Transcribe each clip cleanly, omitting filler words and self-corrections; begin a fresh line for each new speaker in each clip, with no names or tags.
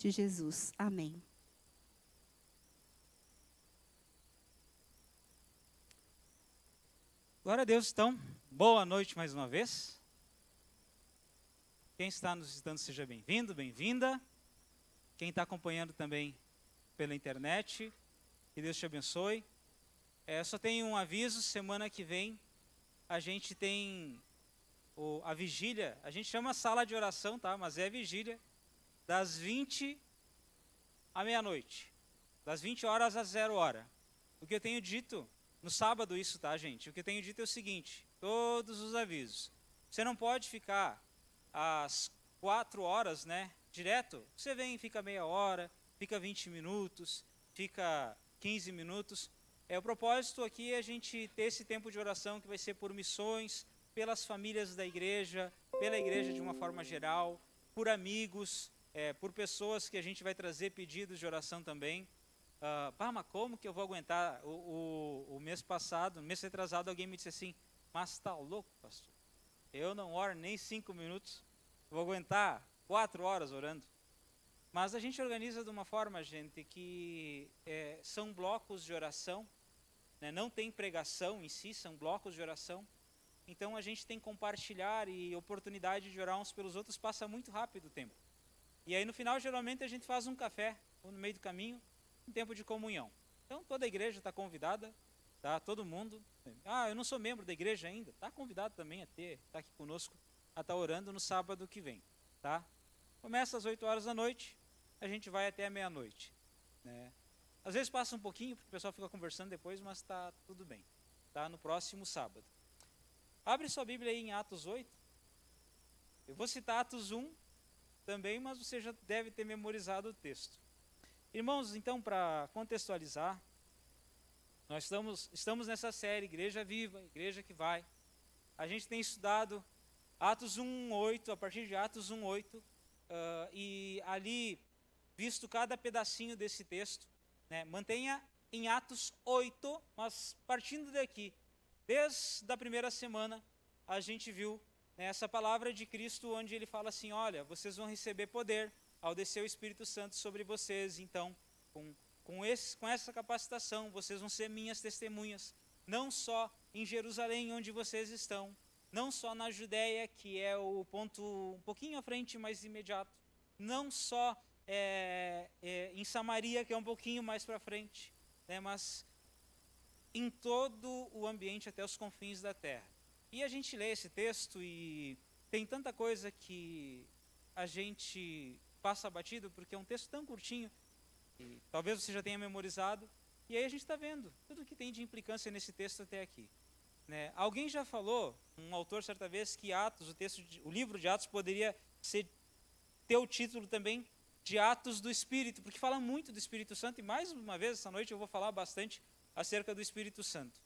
de Jesus. Amém.
Glória a Deus, então. Boa noite mais uma vez. Quem está nos visitando, seja bem-vindo, bem-vinda. Quem está acompanhando também pela internet, que Deus te abençoe. Só tenho um aviso, semana que vem a gente tem a vigília, a gente chama sala de oração, tá? Mas é vigília, das 20 à meia-noite, das 20 horas às 0 hora. O que eu tenho dito, no sábado isso, tá, gente? O que eu tenho dito é o seguinte, todos os avisos. Você não pode ficar às 4 horas, né, direto. Você vem, fica meia hora, fica 20 minutos, fica 15 minutos. O propósito aqui é a gente ter esse tempo de oração que vai ser por missões, pelas famílias da igreja, pela igreja de uma forma geral, por amigos, por pessoas que a gente vai trazer pedidos de oração também. Mas como que eu vou aguentar? O mês passado, no mês retrasado, alguém me disse assim, mas tá louco, pastor? Eu não oro nem 5 minutos, vou aguentar 4 horas orando. Mas a gente organiza de uma forma, gente, que são blocos de oração, né? Não tem pregação em si, são blocos de oração. Então a gente tem que compartilhar e oportunidade de orar uns pelos outros, passa muito rápido o tempo. E aí no final, geralmente, a gente faz um café, ou no meio do caminho, um tempo de comunhão. Então toda a igreja está convidada, tá? Todo mundo. Eu não sou membro da igreja ainda, está convidado também a estar aqui conosco, a estar orando no sábado que vem, tá? Começa às 8 horas da noite, a gente vai até a meia-noite, né? Às vezes passa um pouquinho, porque o pessoal fica conversando depois, mas está tudo bem, tá? No próximo sábado. Abre sua Bíblia aí em Atos 8. Eu vou citar Atos 1 também, mas você já deve ter memorizado o texto. Irmãos, então, para contextualizar, nós estamos nessa série, Igreja Viva, Igreja que Vai. A gente tem estudado Atos 1:8, a partir de Atos 1:8, e ali, visto cada pedacinho desse texto, né, mantenha em Atos 8, mas partindo daqui, desde a primeira semana, a gente viu, né, essa palavra de Cristo, onde ele fala assim, olha, vocês vão receber poder ao descer o Espírito Santo sobre vocês, então, com essa capacitação, vocês vão ser minhas testemunhas, não só em Jerusalém, onde vocês estão, não só na Judéia, que é o ponto um pouquinho à frente, mais imediato, não só em Samaria, que é um pouquinho mais para frente, né, mas em todo o ambiente até os confins da terra. E a gente lê esse texto e tem tanta coisa que a gente passa batido, porque é um texto tão curtinho, e talvez você já tenha memorizado, e aí a gente está vendo tudo que tem de implicância nesse texto até aqui, né? Alguém já falou, um autor certa vez, que Atos, o livro de Atos poderia ter o título também de Atos do Espírito, porque fala muito do Espírito Santo, e mais uma vez, essa noite eu vou falar bastante acerca do Espírito Santo.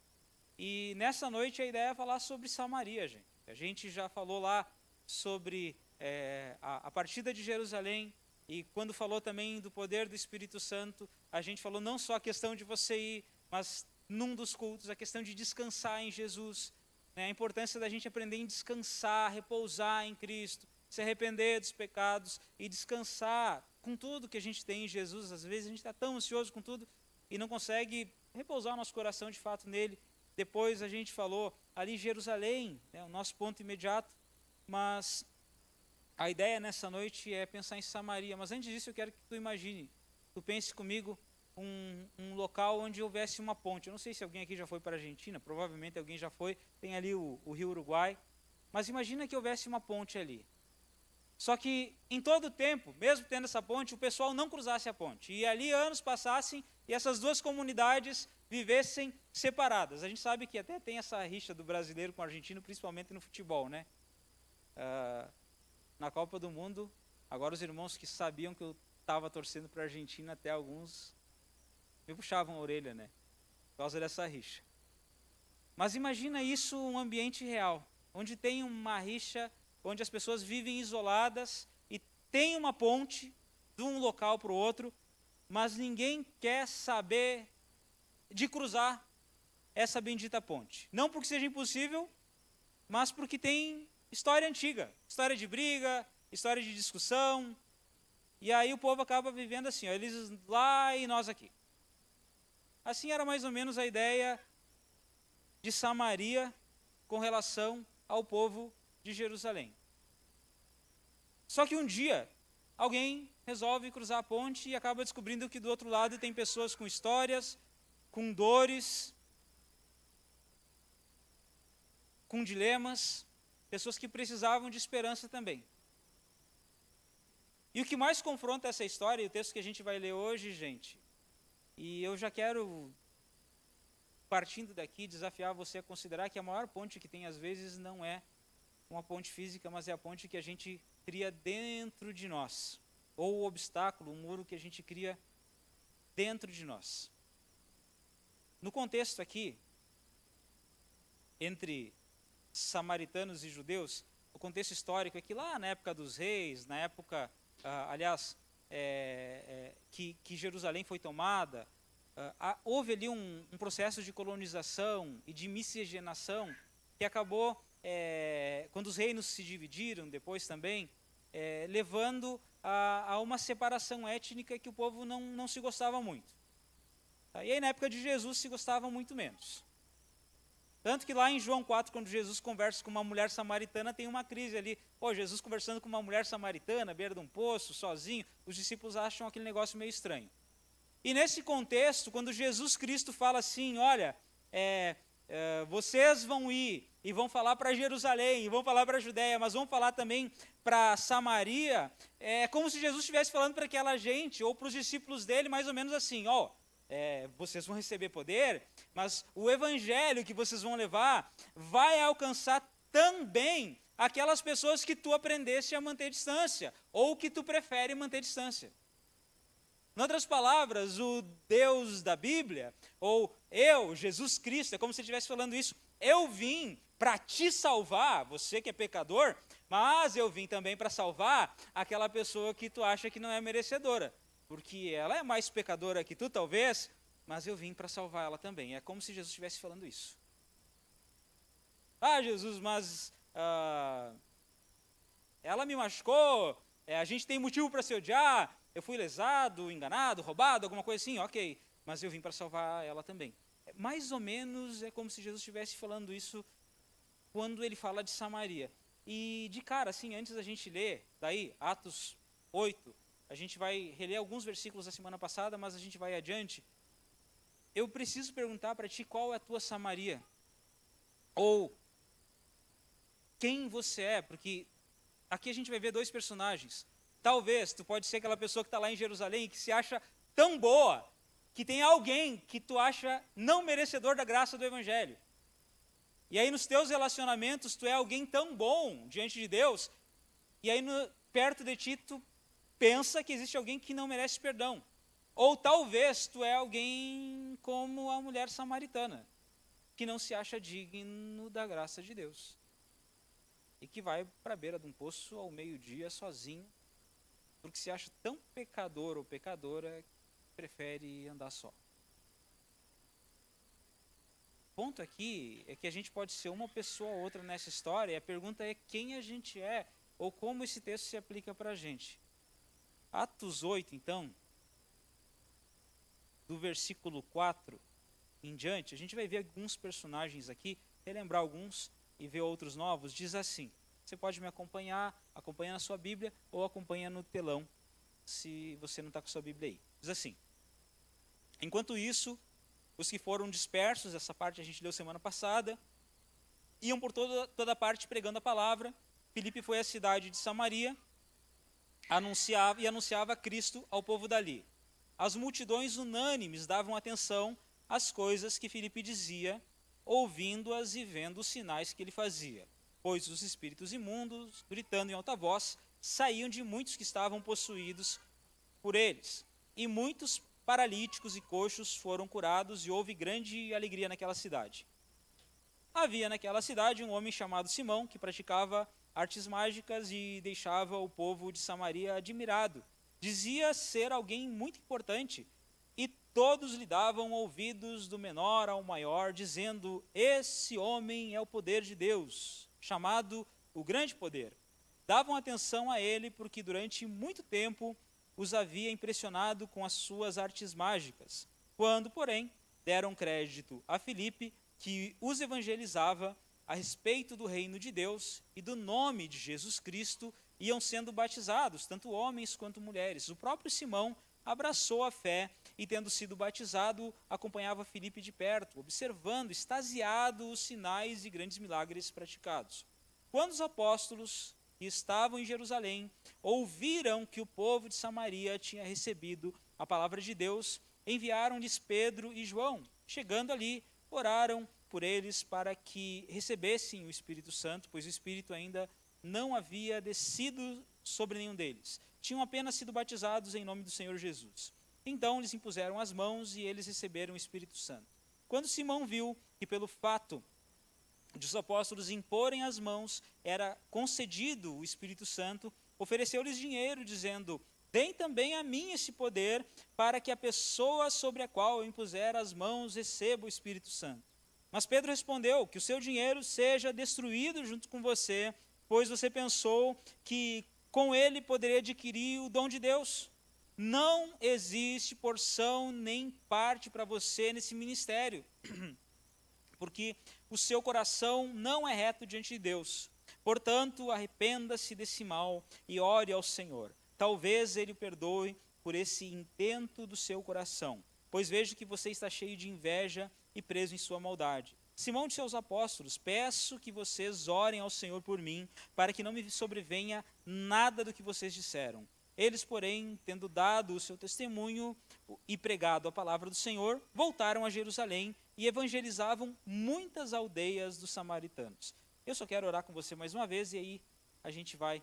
E nessa noite a ideia é falar sobre Samaria, gente. A gente já falou lá sobre a partida de Jerusalém, e quando falou também do poder do Espírito Santo, a gente falou não só a questão de você ir, mas num dos cultos, a questão de descansar em Jesus, né? A importância da gente aprender em descansar, repousar em Cristo, se arrepender dos pecados e descansar com tudo que a gente tem em Jesus. Às vezes a gente está tão ansioso com tudo e não consegue repousar o nosso coração de fato nele. Depois a gente falou ali Jerusalém, né, o nosso ponto imediato, mas a ideia nessa noite é pensar em Samaria. Mas antes disso eu quero que tu imagine, tu pense comigo um local onde houvesse uma ponte. Eu não sei se alguém aqui já foi para a Argentina, provavelmente alguém já foi, tem ali o Rio Uruguai, mas imagina que houvesse uma ponte ali. Só que em todo o tempo, mesmo tendo essa ponte, o pessoal não cruzasse a ponte. E ali anos passassem e essas duas comunidades vivessem separadas. A gente sabe que até tem essa rixa do brasileiro com o argentino, principalmente no futebol, né? Na Copa do Mundo, agora os irmãos que sabiam que eu estava torcendo para a Argentina, até alguns me puxavam a orelha, né? Por causa dessa rixa. Mas imagina isso um ambiente real, onde tem uma rixa, onde as pessoas vivem isoladas e tem uma ponte de um local para o outro, mas ninguém quer saber de cruzar essa bendita ponte. Não porque seja impossível, mas porque tem história antiga, história de briga, história de discussão. E aí o povo acaba vivendo assim, ó, eles lá e nós aqui. Assim era mais ou menos a ideia de Samaria com relação ao povo de Jerusalém. Só que um dia, alguém resolve cruzar a ponte e acaba descobrindo que do outro lado tem pessoas com histórias, com dores, com dilemas, pessoas que precisavam de esperança também. E o que mais confronta essa história, e o texto que a gente vai ler hoje, gente, e eu já quero, partindo daqui, desafiar você a considerar que a maior ponte que tem às vezes não é uma ponte física, mas é a ponte que a gente cria dentro de nós, ou o obstáculo, o muro que a gente cria dentro de nós. No contexto aqui, entre samaritanos e judeus, o contexto histórico é que lá na época dos reis, na época, que Jerusalém foi tomada, houve ali um processo de colonização e de miscigenação que acabou, quando os reinos se dividiram depois também, levando a uma separação étnica que o povo não se gostava muito. E aí na época de Jesus se gostava muito menos. Tanto que lá em João 4, quando Jesus conversa com uma mulher samaritana, tem uma crise ali. Jesus conversando com uma mulher samaritana, à beira de um poço, sozinho, os discípulos acham aquele negócio meio estranho. E nesse contexto, quando Jesus Cristo fala assim, olha, vocês vão ir e vão falar para Jerusalém, e vão falar para a Judéia, mas vão falar também para Samaria, é como se Jesus estivesse falando para aquela gente, ou para os discípulos dele, mais ou menos assim, vocês vão receber poder, mas o evangelho que vocês vão levar vai alcançar também aquelas pessoas que tu aprendeste a manter distância, ou que tu prefere manter distância. Em outras palavras, o Deus da Bíblia, ou eu, Jesus Cristo, é como se ele estivesse falando isso, eu vim para te salvar, você que é pecador, mas eu vim também para salvar aquela pessoa que tu acha que não é merecedora, porque ela é mais pecadora que tu talvez, mas eu vim para salvar ela também. É como se Jesus estivesse falando isso. Jesus, mas ela me machucou, a gente tem motivo para se odiar, eu fui lesado, enganado, roubado, alguma coisa assim, ok, mas eu vim para salvar ela também. Mais ou menos é como se Jesus estivesse falando isso quando ele fala de Samaria. E de cara, assim, antes da gente ler, daí, Atos 8, a gente vai reler alguns versículos da semana passada, mas a gente vai adiante. Eu preciso perguntar para ti qual é a tua Samaria. Ou quem você é, porque aqui a gente vai ver dois personagens. Talvez tu pode ser aquela pessoa que está lá em Jerusalém, que se acha tão boa, que tem alguém que tu acha não merecedor da graça do Evangelho. E aí nos teus relacionamentos, tu é alguém tão bom diante de Deus, e aí perto de ti tu pensa que existe alguém que não merece perdão. Ou talvez tu é alguém como a mulher samaritana, que não se acha digno da graça de Deus. E que vai para a beira de um poço ao meio-dia sozinho, porque se acha tão pecador ou pecadora que prefere andar só. O ponto aqui é que a gente pode ser uma pessoa ou outra nessa história, e a pergunta é quem a gente é, ou como esse texto se aplica para a gente. Atos 8, então, do versículo 4 em diante, a gente vai ver alguns personagens aqui, relembrar alguns e ver outros novos, diz assim, você pode me acompanha na sua Bíblia, ou acompanha no telão, se você não está com a sua Bíblia aí. Diz assim, enquanto isso, os que foram dispersos, essa parte a gente leu semana passada, iam por toda parte pregando a palavra. Filipe foi à cidade de Samaria, anunciava Cristo ao povo dali. As multidões unânimes davam atenção às coisas que Filipe dizia, ouvindo-as e vendo os sinais que ele fazia. Pois os espíritos imundos, gritando em alta voz, saíam de muitos que estavam possuídos por eles. E muitos paralíticos e coxos foram curados, e houve grande alegria naquela cidade. Havia naquela cidade um homem chamado Simão, que praticava artes mágicas e deixava o povo de Samaria admirado. Dizia ser alguém muito importante, e todos lhe davam ouvidos do menor ao maior, dizendo, esse homem é o poder de Deus, chamado o grande poder. Davam atenção a ele, porque durante muito tempo os havia impressionado com as suas artes mágicas. Quando, porém, deram crédito a Filipe, que os evangelizava a respeito do reino de Deus e do nome de Jesus Cristo, iam sendo batizados, tanto homens quanto mulheres. O próprio Simão abraçou a fé e, tendo sido batizado, acompanhava Filipe de perto, observando, extasiado, os sinais e grandes milagres praticados. Quando os apóstolos que estavam em Jerusalém ouviram que o povo de Samaria tinha recebido a palavra de Deus, enviaram-lhes Pedro e João. Chegando ali, oraram por eles para que recebessem o Espírito Santo, pois o Espírito ainda não havia descido sobre nenhum deles. Tinham apenas sido batizados em nome do Senhor Jesus. Então lhes impuseram as mãos e eles receberam o Espírito Santo. Quando Simão viu que pelo fato de os apóstolos imporem as mãos era concedido o Espírito Santo, ofereceu-lhes dinheiro, dizendo: deem também a mim esse poder, para que a pessoa sobre a qual eu impuser as mãos receba o Espírito Santo. Mas Pedro respondeu: que o seu dinheiro seja destruído junto com você, pois você pensou que com ele poderia adquirir o dom de Deus. Não existe porção nem parte para você nesse ministério, porque o seu coração não é reto diante de Deus. Portanto, arrependa-se desse mal e ore ao Senhor. Talvez ele o perdoe por esse intento do seu coração, pois vejo que você está cheio de inveja e preso em sua maldade. Simão disse aos apóstolos: peço que vocês orem ao Senhor por mim, para que não me sobrevenha nada do que vocês disseram. Eles, porém, tendo dado o seu testemunho e pregado a palavra do Senhor, voltaram a Jerusalém e evangelizavam muitas aldeias dos samaritanos. Eu só quero orar com você mais uma vez, e aí a gente vai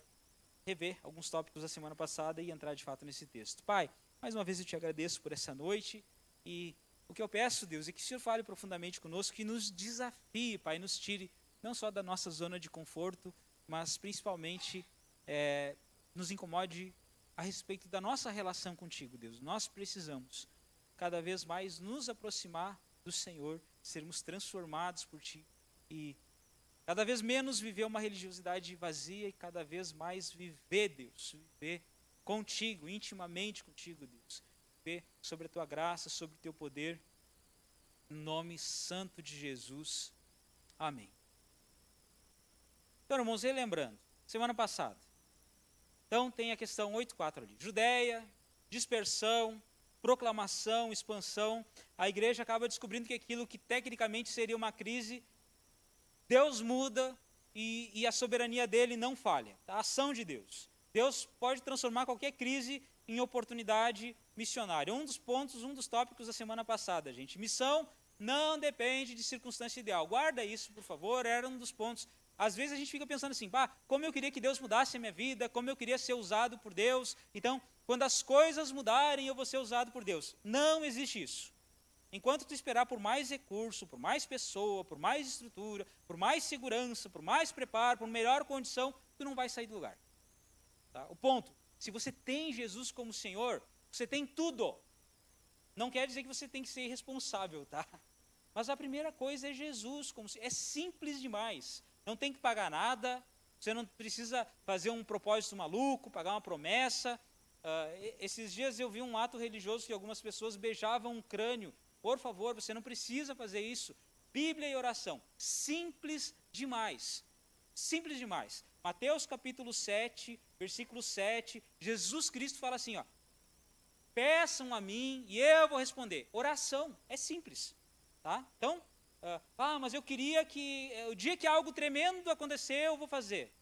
rever alguns tópicos da semana passada e entrar de fato nesse texto. Pai, mais uma vez eu te agradeço por essa noite, e o que eu peço, Deus, é que o Senhor fale profundamente conosco, que nos desafie, Pai, nos tire não só da nossa zona de conforto, mas principalmente nos incomode a respeito da nossa relação contigo, Deus. Nós precisamos cada vez mais nos aproximar do Senhor, sermos transformados por Ti e cada vez menos viver uma religiosidade vazia e cada vez mais viver, Deus, viver contigo, intimamente contigo, Deus. Viver sobre a Tua graça, sobre o Teu poder, em nome santo de Jesus. Amém. Então, irmãos, relembrando, semana passada, então tem a questão 8.4 ali, Judeia, dispersão, proclamação, expansão. A igreja acaba descobrindo que aquilo que tecnicamente seria uma crise, Deus muda e a soberania dele não falha. A ação de Deus. Deus pode transformar qualquer crise em oportunidade missionária. Um dos tópicos da semana passada, gente. Missão não depende de circunstância ideal. Guarda isso, por favor, era um dos pontos. Às vezes a gente fica pensando assim, como eu queria que Deus mudasse a minha vida, como eu queria ser usado por Deus. Então, quando as coisas mudarem, eu vou ser usado por Deus. Não existe isso. Enquanto tu esperar por mais recurso, por mais pessoa, por mais estrutura, por mais segurança, por mais preparo, por melhor condição, tu não vai sair do lugar. Tá? O ponto, se você tem Jesus como Senhor, você tem tudo. Não quer dizer que você tem que ser irresponsável, tá? Mas a primeira coisa é Jesus, é simples demais. Não tem que pagar nada, você não precisa fazer um propósito maluco, pagar uma promessa. Esses dias eu vi um ato religioso que algumas pessoas beijavam um crânio. Por favor, você não precisa fazer isso. Bíblia e oração, simples demais. Simples demais. Mateus capítulo 7, versículo 7, Jesus Cristo fala assim, peçam a mim e eu vou responder. Oração, é simples. Tá? Então, mas eu queria que, o dia que algo tremendo acontecer, eu vou fazer.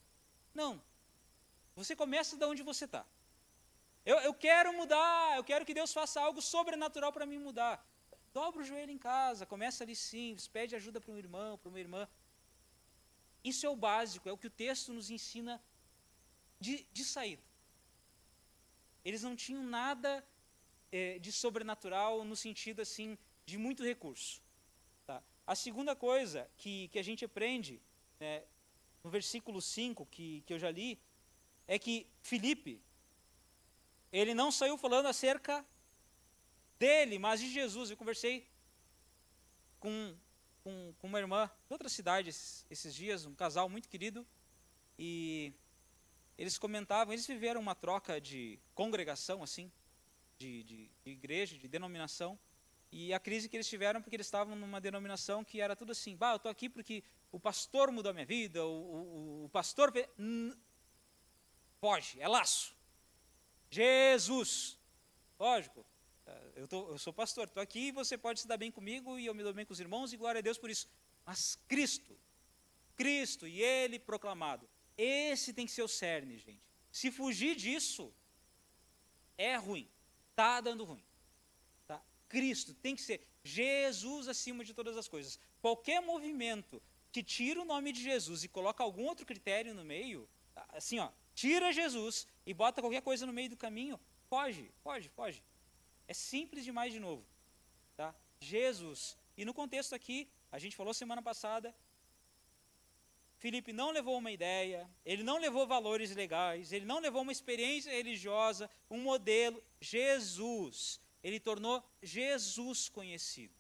Não. Você começa de onde você está. Eu quero mudar, eu quero que Deus faça algo sobrenatural para mim mudar. Dobra o joelho em casa, começa ali simples, pede ajuda para um irmão, para uma irmã. Isso é o básico, é o que o texto nos ensina de saída. Eles não tinham nada de sobrenatural no sentido assim de muito recurso. Tá? A segunda coisa que a gente aprende, no versículo 5, que eu já li, é que Filipe, ele não saiu falando acerca dele, mas de Jesus. Eu conversei com uma irmã de outra cidade esses dias, um casal muito querido, e eles comentavam, eles viveram uma troca de congregação, assim, de igreja, de denominação, e a crise que eles tiveram porque eles estavam numa denominação que era tudo assim, eu estou aqui porque o pastor mudou a minha vida, o pastor... Foge, é laço. Jesus, lógico, eu sou pastor, estou aqui, você pode se dar bem comigo e eu me dou bem com os irmãos e glória a Deus por isso. Mas Cristo e Ele proclamado, esse tem que ser o cerne, gente. Se fugir disso, é ruim, está dando ruim. Tá? Cristo tem que ser Jesus acima de todas as coisas. Qualquer movimento que tira o nome de Jesus e coloca algum outro critério no meio, assim, tira Jesus e bota qualquer coisa no meio do caminho, foge. É simples demais de novo. Tá? Jesus. E no contexto aqui, a gente falou semana passada, Filipe não levou uma ideia, ele não levou valores legais, ele não levou uma experiência religiosa, um modelo. Jesus. Ele tornou Jesus conhecido.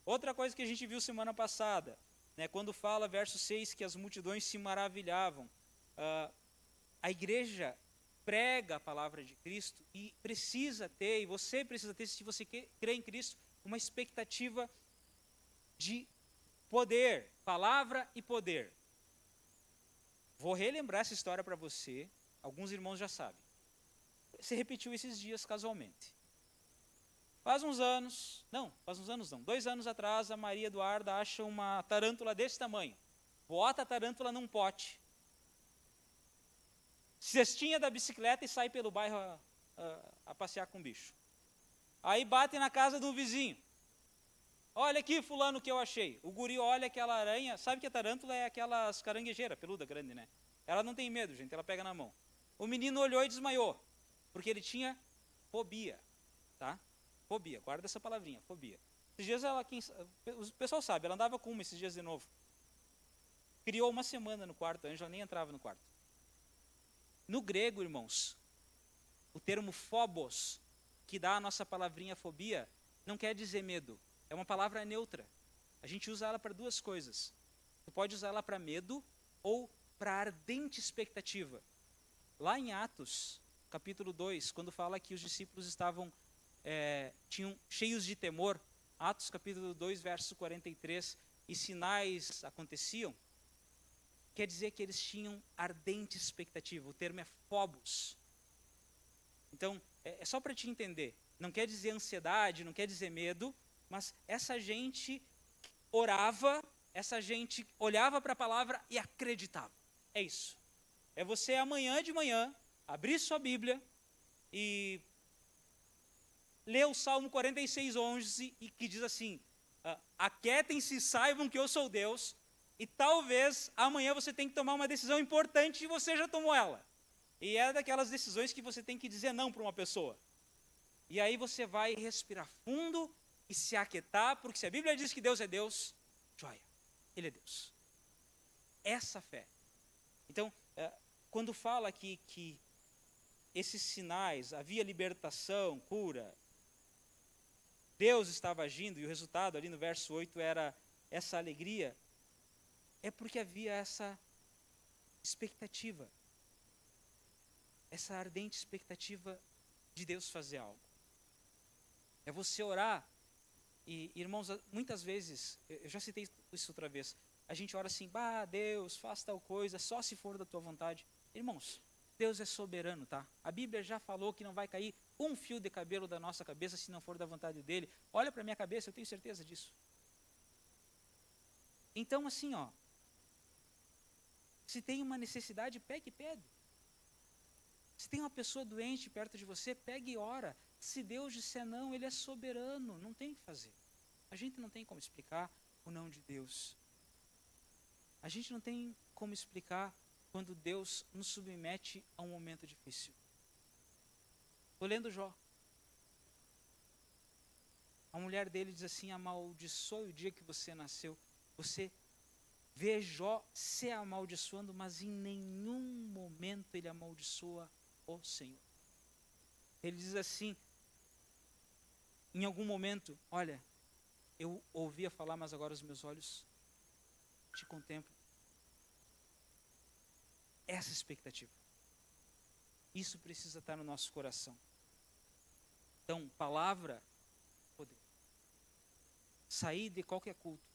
Outra coisa que a gente viu semana passada, né, quando fala, verso 6, que as multidões se maravilhavam. A igreja prega a palavra de Cristo e precisa ter, e você precisa ter, se você crê em Cristo, uma expectativa de poder, palavra e poder. Vou relembrar essa história para você, alguns irmãos já sabem. Se repetiu esses dias casualmente. Faz uns anos não, 2 anos atrás, a Maria Eduarda acha uma tarântula desse tamanho, bota a tarântula num pote, cestinha da bicicleta e sai pelo bairro a passear com o bicho. Aí bate na casa do vizinho. Olha aqui, fulano, o que eu achei. O guri olha aquela aranha, sabe que a tarântula é aquelas caranguejeiras, peluda grande, né? Ela não tem medo, gente, ela pega na mão. O menino olhou e desmaiou, porque ele tinha fobia, tá? Fobia, guarda essa palavrinha, fobia. Esses dias o pessoal sabe, ela andava com uma esses dias de novo. Criou uma semana no quarto, a Ângela nem entrava no quarto. No grego, irmãos, o termo phobos, que dá a nossa palavrinha fobia, não quer dizer medo. É uma palavra neutra. A gente usa ela para duas coisas. Você pode usar ela para medo ou para ardente expectativa. Lá em Atos, capítulo 2, quando fala que os discípulos estavam tinham cheios de temor, Atos capítulo 2, verso 43, e sinais aconteciam, quer dizer que eles tinham ardente expectativa. O termo é phobos. Então, é só para te entender. Não quer dizer ansiedade, não quer dizer medo, mas essa gente orava, essa gente olhava para a palavra e acreditava. É isso. É você amanhã de manhã abrir sua Bíblia e ler o Salmo 46:11 e que diz assim: aquietem-se e saibam que eu sou Deus. E talvez amanhã você tenha que tomar uma decisão importante e você já tomou ela. E é daquelas decisões que você tem que dizer não para uma pessoa. E aí você vai respirar fundo e se aquietar, porque se a Bíblia diz que Deus é Deus, joia, Ele é Deus. Essa fé. Então, quando fala aqui que esses sinais, havia libertação, cura, Deus estava agindo, e o resultado ali no verso 8 era essa alegria, é porque havia essa expectativa, essa ardente expectativa de Deus fazer algo. É você orar, e irmãos, muitas vezes, eu já citei isso outra vez, a gente ora assim, Deus, faz tal coisa, só se for da tua vontade. Irmãos, Deus é soberano, tá? A Bíblia já falou que não vai cair um fio de cabelo da nossa cabeça se não for da vontade dele. Olha para a minha cabeça, eu tenho certeza disso. Então, assim, se tem uma necessidade, pegue e pede. Se tem uma pessoa doente perto de você, pegue e ora. Se Deus disser não, Ele é soberano, não tem o que fazer. A gente não tem como explicar o não de Deus. A gente não tem como explicar quando Deus nos submete a um momento difícil. Estou lendo Jó. A mulher dele diz assim, amaldiçoe o dia que você nasceu. Você vê Jó se amaldiçoando, mas em nenhum momento ele amaldiçoa o Senhor. Ele diz assim, em algum momento, olha, eu ouvia falar, mas agora os meus olhos te contemplam. Essa expectativa. Isso precisa estar no nosso coração. Então, palavra, poder. Sair de qualquer culto,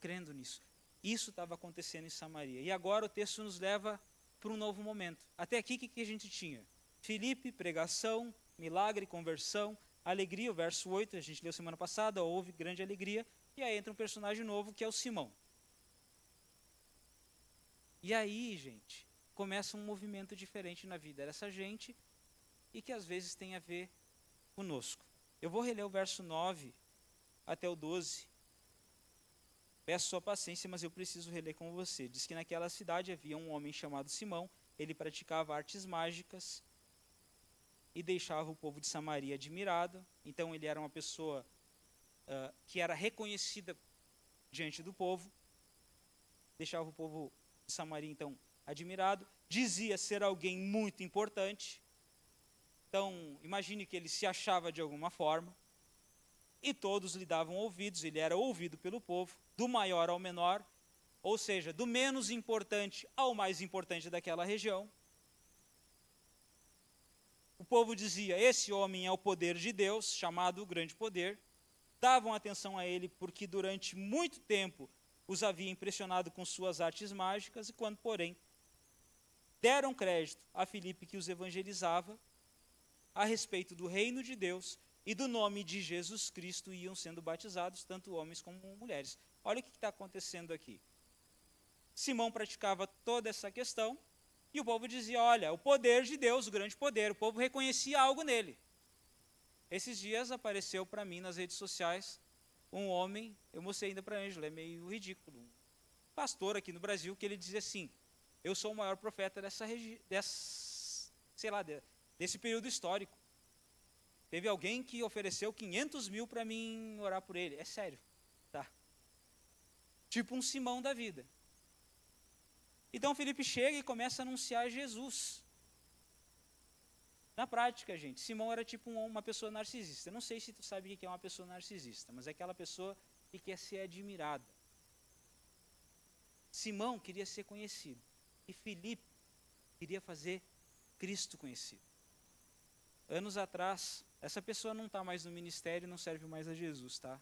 crendo nisso. Isso estava acontecendo em Samaria. E agora o texto nos leva para um novo momento. Até aqui, o que a gente tinha? Filipe, pregação, milagre, conversão, alegria, o verso 8, a gente leu semana passada, houve grande alegria. E aí entra um personagem novo, que é o Simão. E aí, gente, começa um movimento diferente na vida dessa gente e que às vezes tem a ver conosco. Eu vou reler o verso 9 até o 12. Peço sua paciência, mas eu preciso reler com você. Diz que naquela cidade havia um homem chamado Simão, ele praticava artes mágicas e deixava o povo de Samaria admirado. Então ele era uma pessoa que era reconhecida diante do povo, deixava o povo de Samaria, então, admirado, dizia ser alguém muito importante, então, imagine que ele se achava de alguma forma, e todos lhe davam ouvidos, ele era ouvido pelo povo, do maior ao menor, ou seja, do menos importante ao mais importante daquela região. O povo dizia, esse homem é o poder de Deus, chamado o grande poder, davam atenção a ele porque durante muito tempo os havia impressionado com suas artes mágicas, e quando, porém, deram crédito a Filipe que os evangelizava a respeito do reino de Deus e do nome de Jesus Cristo, iam sendo batizados, tanto homens como mulheres. Olha o que está acontecendo aqui. Simão praticava toda essa questão, e o povo dizia, olha, o poder de Deus, o grande poder, o povo reconhecia algo nele. Esses dias apareceu para mim nas redes sociais um homem, eu mostrei ainda para a Ângela, é meio ridículo, um pastor aqui no Brasil, que ele dizia assim, eu sou o maior profeta desse período histórico. Teve alguém que ofereceu 500 mil para mim orar por ele, é sério, tá? Tipo um Simão da vida. Então Filipe chega e começa a anunciar Jesus. Na prática, gente, Simão era tipo uma pessoa narcisista. Eu não sei se tu sabe o que é uma pessoa narcisista, mas é aquela pessoa que quer ser admirada. Simão queria ser conhecido. E Filipe queria fazer Cristo conhecido. Anos atrás, essa pessoa não está mais no ministério, não serve mais a Jesus, tá?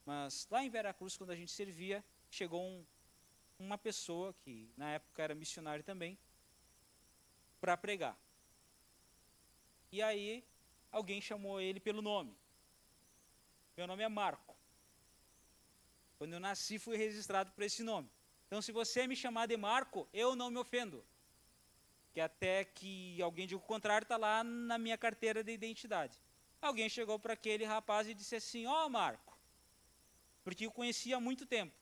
Mas lá em Veracruz, quando a gente servia, chegou uma pessoa, que na época era missionário também, para pregar. E aí, alguém chamou ele pelo nome. Meu nome é Marco. Quando eu nasci, fui registrado por esse nome. Então, se você me chamar de Marco, eu não me ofendo. Que até que alguém diga o contrário, está lá na minha carteira de identidade. Alguém chegou para aquele rapaz e disse assim, ó Marco, porque o conhecia há muito tempo.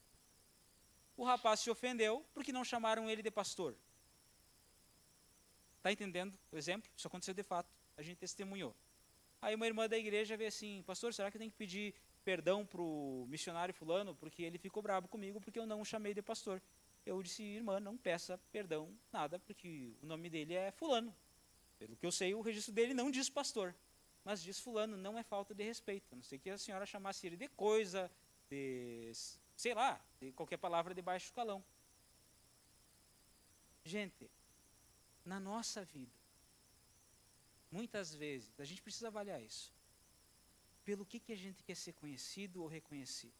O rapaz se ofendeu porque não chamaram ele de pastor. Está entendendo o exemplo? Isso aconteceu de fato. A gente testemunhou. Aí uma irmã da igreja veio assim, pastor, será que eu tenho que pedir perdão para o missionário fulano, porque ele ficou bravo comigo, porque eu não o chamei de pastor. Eu disse, irmã, não peça perdão, nada, porque o nome dele é fulano. Pelo que eu sei, o registro dele não diz pastor, mas diz fulano, não é falta de respeito. A não sei que a senhora chamasse ele de coisa, de, sei lá, de qualquer palavra de baixo escalão. Gente, na nossa vida, muitas vezes, a gente precisa avaliar isso. Pelo que a gente quer ser conhecido ou reconhecido?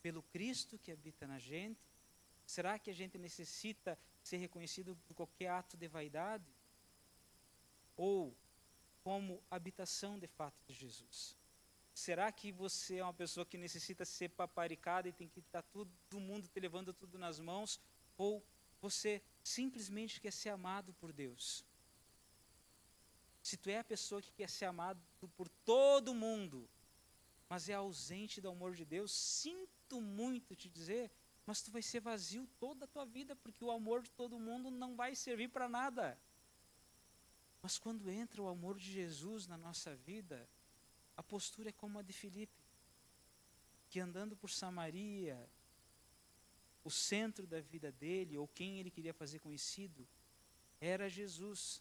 Pelo Cristo que habita na gente? Será que a gente necessita ser reconhecido por qualquer ato de vaidade? Ou como habitação de fato de Jesus? Será que você é uma pessoa que necessita ser paparicada e tem que estar todo mundo te levando tudo nas mãos? Ou você simplesmente quer ser amado por Deus? Se tu é a pessoa que quer ser amado por todo mundo, mas é ausente do amor de Deus, sinto muito te dizer, mas tu vai ser vazio toda a tua vida, porque o amor de todo mundo não vai servir para nada. Mas quando entra o amor de Jesus na nossa vida, a postura é como a de Filipe, que andando por Samaria, o centro da vida dele, ou quem ele queria fazer conhecido, era Jesus.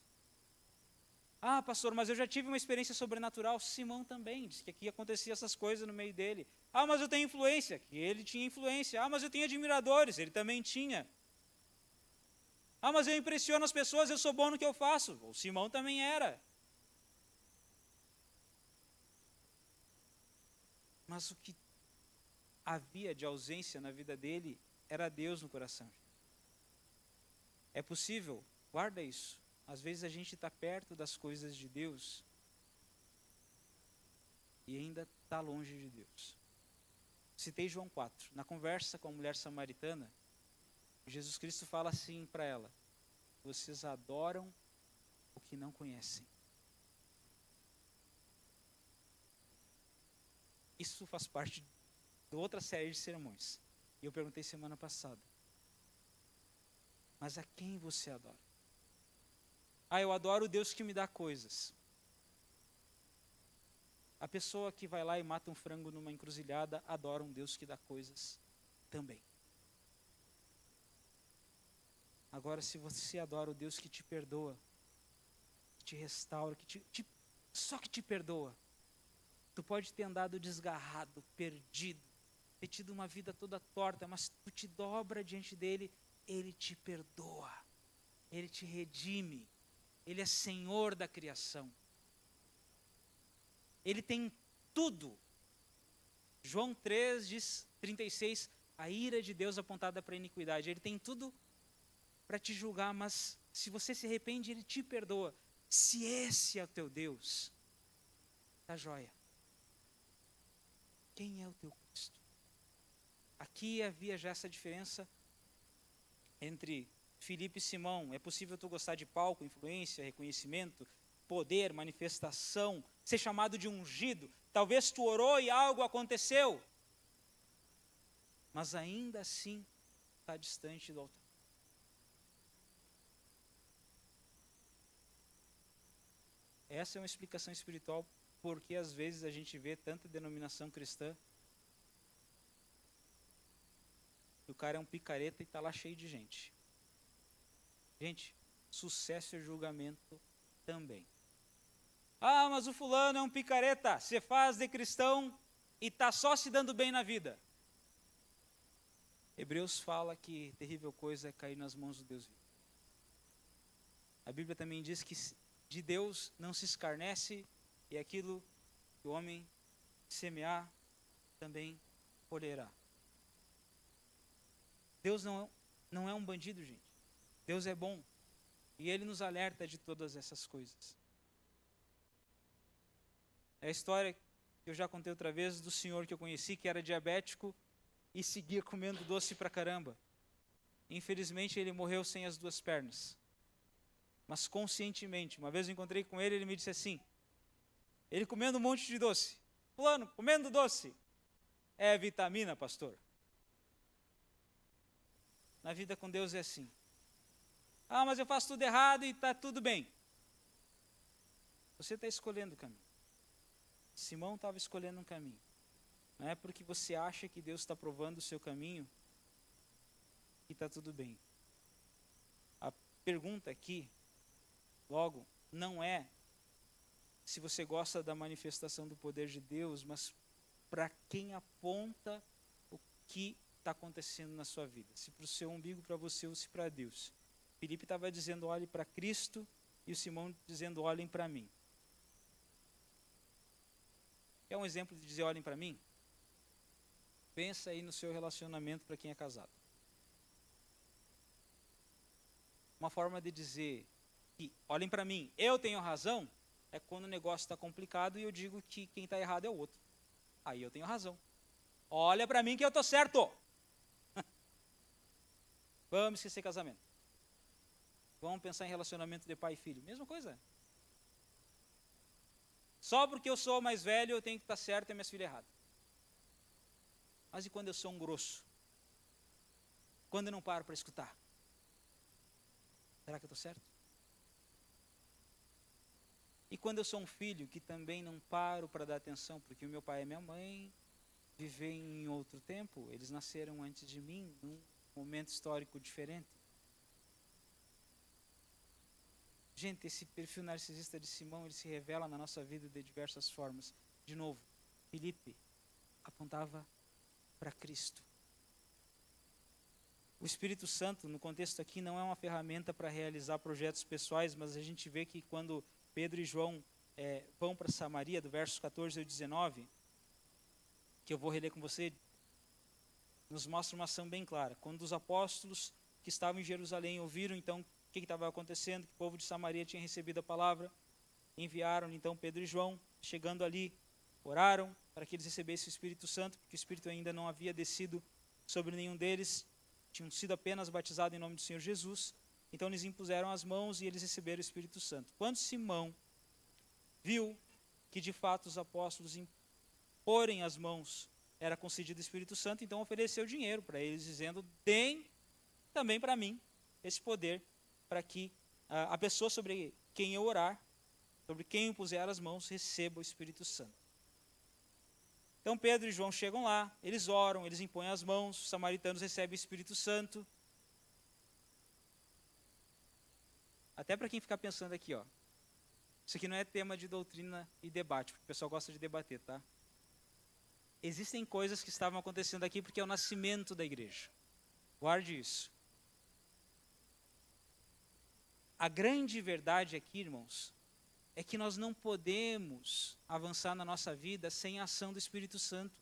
Ah, pastor, mas eu já tive uma experiência sobrenatural. Simão também disse que aqui acontecia essas coisas no meio dele. Ah, mas eu tenho influência, que ele tinha influência. Ah, mas eu tenho admiradores, ele também tinha. Ah, mas eu impressiono as pessoas, eu sou bom no que eu faço. O Simão também era. Mas o que havia de ausência na vida dele era Deus no coração. É possível, guarda isso, às vezes a gente está perto das coisas de Deus e ainda está longe de Deus. Citei João 4. Na conversa com a mulher samaritana, Jesus Cristo fala assim para ela: vocês adoram o que não conhecem. Isso faz parte de outra série de sermões. E eu perguntei semana passada: mas a quem você adora? Ah, eu adoro o Deus que me dá coisas. A pessoa que vai lá e mata um frango numa encruzilhada adora um Deus que dá coisas também. Agora, se você adora o Deus que te perdoa, que te restaura, só que te perdoa, tu pode ter andado desgarrado, perdido, ter tido uma vida toda torta, mas tu te dobra diante dele, ele te perdoa, ele te redime, ele é Senhor da criação. Ele tem tudo. João 3 diz, 36, a ira de Deus apontada para a iniquidade. Ele tem tudo para te julgar, mas se você se arrepende, ele te perdoa. Se esse é o teu Deus, tá joia. Quem é o teu Cristo? Aqui havia já essa diferença entre Filipe e Simão. É possível tu gostar de palco, influência, reconhecimento, poder, manifestação, ser chamado de ungido. Talvez tu orou e algo aconteceu, mas ainda assim está distante do altar. Essa é uma explicação espiritual porque às vezes a gente vê tanta denominação cristã que o cara é um picareta e está lá cheio de gente. Gente, sucesso e julgamento também. Ah, mas o fulano é um picareta, você faz de cristão e está só se dando bem na vida. Hebreus fala que terrível coisa é cair nas mãos do Deus vivo. A Bíblia também diz que de Deus não se escarnece e aquilo que o homem semear também colherá. Deus não é um bandido, gente. Deus é bom e Ele nos alerta de todas essas coisas. É a história que eu já contei outra vez do senhor que eu conheci, que era diabético e seguia comendo doce pra caramba. Infelizmente ele morreu sem as duas pernas. Mas conscientemente, uma vez eu encontrei com ele, ele me disse assim, ele comendo um monte de doce. Fulano, comendo doce. É vitamina, pastor. Na vida com Deus é assim. Ah, mas eu faço tudo errado e está tudo bem. Você está escolhendo o caminho. Simão estava escolhendo um caminho. Não é porque você acha que Deus está provando o seu caminho que está tudo bem. A pergunta aqui, logo, não é se você gosta da manifestação do poder de Deus, mas para quem aponta o que está acontecendo na sua vida. Se para o seu umbigo, para você ou se para Deus. Filipe estava dizendo, olhe para Cristo, e o Simão dizendo, olhem para mim. Quer um exemplo de dizer, olhem para mim? Pensa aí no seu relacionamento para quem é casado. Uma forma de dizer que, olhem para mim, eu tenho razão, é quando o negócio está complicado e eu digo que quem está errado é o outro. Aí eu tenho razão. Olha para mim que eu estou certo. Vamos esquecer casamento. Vamos pensar em relacionamento de pai e filho. Mesma coisa. Só porque eu sou mais velho eu tenho que estar certo e minhas filhas erradas. Mas e quando eu sou um grosso? Quando eu não paro para escutar? Será que eu estou certo? E quando eu sou um filho que também não paro para dar atenção, porque o meu pai e minha mãe vivem em outro tempo, eles nasceram antes de mim, num momento histórico diferente. Gente, esse perfil narcisista de Simão, ele se revela na nossa vida de diversas formas. De novo, Filipe apontava para Cristo. O Espírito Santo, no contexto aqui, não é uma ferramenta para realizar projetos pessoais, mas a gente vê que quando Pedro e João vão para Samaria, do verso 14 ao 19, que eu vou reler com você, nos mostra uma ação bem clara. Quando os apóstolos que estavam em Jerusalém ouviram, então, o que estava acontecendo, que o povo de Samaria tinha recebido a palavra, enviaram, então, Pedro e João, chegando ali, oraram para que eles recebessem o Espírito Santo, porque o Espírito ainda não havia descido sobre nenhum deles, tinham sido apenas batizados em nome do Senhor Jesus. Então eles impuseram as mãos e eles receberam o Espírito Santo. Quando Simão viu que de fato os apóstolos imporem as mãos era concedido o Espírito Santo, então ofereceu dinheiro para eles, dizendo: deem também para mim esse poder, para que a pessoa sobre quem eu orar, sobre quem eu impuser as mãos, receba o Espírito Santo. Então Pedro e João chegam lá, eles oram, eles impõem as mãos, os samaritanos recebem o Espírito Santo. Até para quem ficar pensando aqui, ó, isso aqui não é tema de doutrina e debate, porque o pessoal gosta de debater, tá? Existem coisas que estavam acontecendo aqui porque é o nascimento da igreja. Guarde isso. A grande verdade aqui, irmãos, é que nós não podemos avançar na nossa vida sem a ação do Espírito Santo.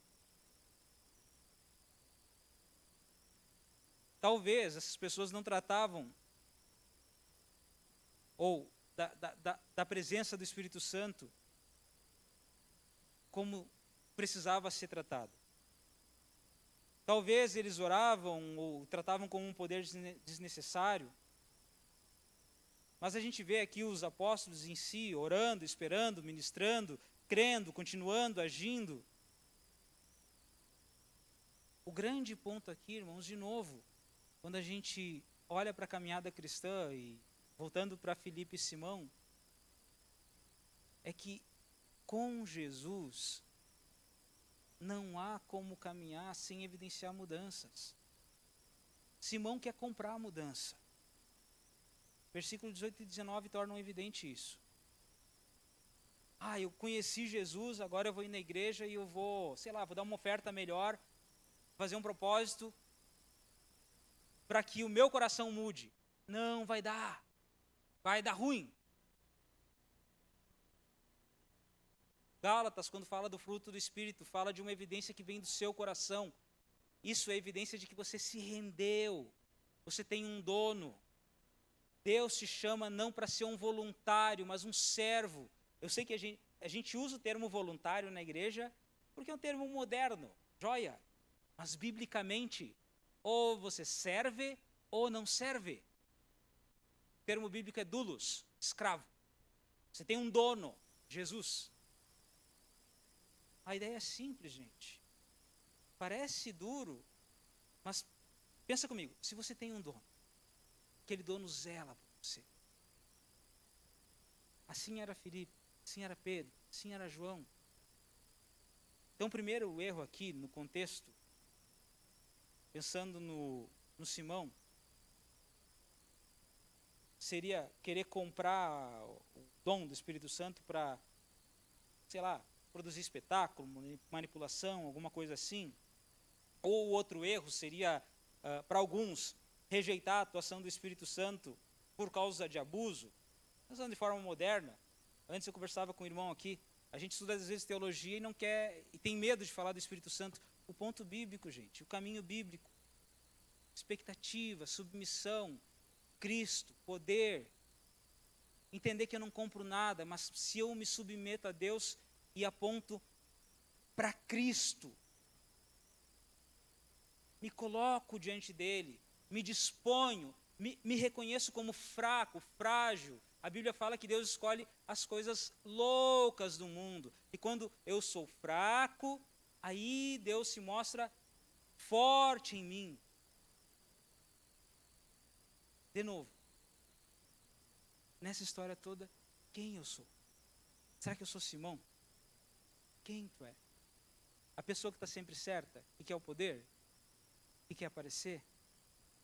Talvez essas pessoas não tratavam ou da presença do Espírito Santo como precisava ser tratado. Talvez eles oravam ou tratavam como um poder desnecessário. Mas a gente vê aqui os apóstolos em si, orando, esperando, ministrando, crendo, continuando, agindo. O grande ponto aqui, irmãos, de novo, quando a gente olha para a caminhada cristã e voltando para Filipe e Simão, é que com Jesus não há como caminhar sem evidenciar mudanças. Simão quer comprar a mudança. Versículo 18 e 19 tornam evidente isso. Eu conheci Jesus, agora eu vou ir na igreja e eu vou, vou dar uma oferta melhor, fazer um propósito para que o meu coração mude. Não vai dar ruim. Gálatas, quando fala do fruto do Espírito, fala de uma evidência que vem do seu coração. Isso é evidência de que você se rendeu, você tem um dono. Deus te chama não para ser um voluntário, mas um servo. Eu sei que a gente usa o termo voluntário na igreja porque é um termo moderno, joia. Mas biblicamente, ou você serve ou não serve. O termo bíblico é doulos, escravo. Você tem um dono, Jesus. A ideia é simples, gente. Parece duro, mas pensa comigo, se você tem um dono, aquele dono zela por você. Assim era Filipe, assim era Pedro, assim era João. Então, o primeiro erro aqui, no contexto, pensando no Simão, seria querer comprar o dom do Espírito Santo para, produzir espetáculo, manipulação, alguma coisa assim. Ou o outro erro seria, para alguns, rejeitar a atuação do Espírito Santo por causa de abuso. Pensando de forma moderna, antes eu conversava com um irmão aqui, a gente estuda às vezes teologia e não quer, e tem medo de falar do Espírito Santo. O ponto bíblico, gente, o caminho bíblico, expectativa, submissão, Cristo, poder, entender que eu não compro nada, mas se eu me submeto a Deus e aponto para Cristo, me coloco diante dele, me disponho, me reconheço como fraco, frágil. A Bíblia fala que Deus escolhe as coisas loucas do mundo. E quando eu sou fraco, aí Deus se mostra forte em mim. De novo, nessa história toda, quem eu sou? Será que eu sou Simão? Quem tu é? A pessoa que está sempre certa e quer o poder? E quer aparecer?